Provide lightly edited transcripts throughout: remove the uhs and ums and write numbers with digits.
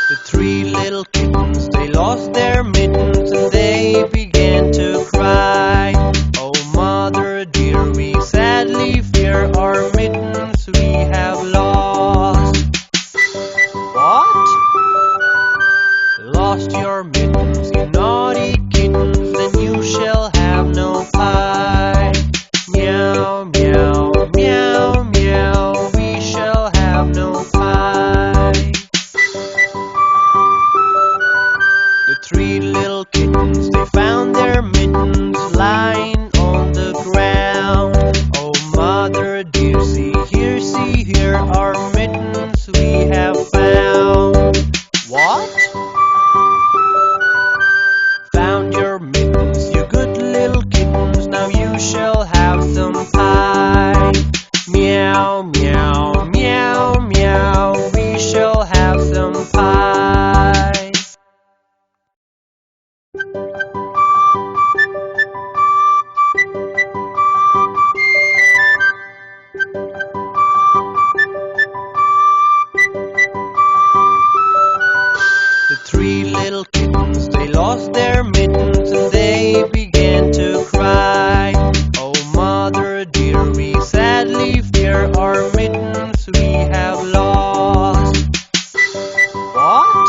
The three little kittens, they lost their mittens and they began to cry. Oh mother dear, we sadly fear our mittens we have lost. What? Lost your mittens, you naughty kittens, then you shall have no pie. Meow, meow, meow, meow, we shall have no pie. The three little kittens, they found their mittens lying on the ground. Oh mother dear, see here, our mittens we have found. What? Found your mittens, you good little kittens, now you shall have some pie. Meow, meow, meow, meow, we shall have some pie. The three little kittens, they lost their mittens and they began to cry. Oh mother dear, we sadly fear our mittens we have lost. What?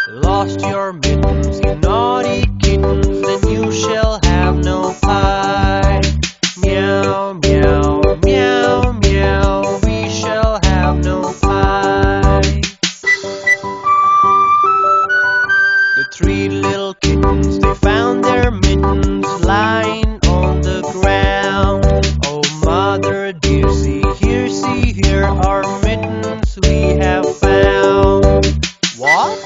Lost your mittens, you naughty kittens, then you shall have no pie. Meow, meow, meow, meow, we shall have no pie. The three little kittens, they found their mittens lying on the ground. Oh mother dear, see here, our mittens we have found. What?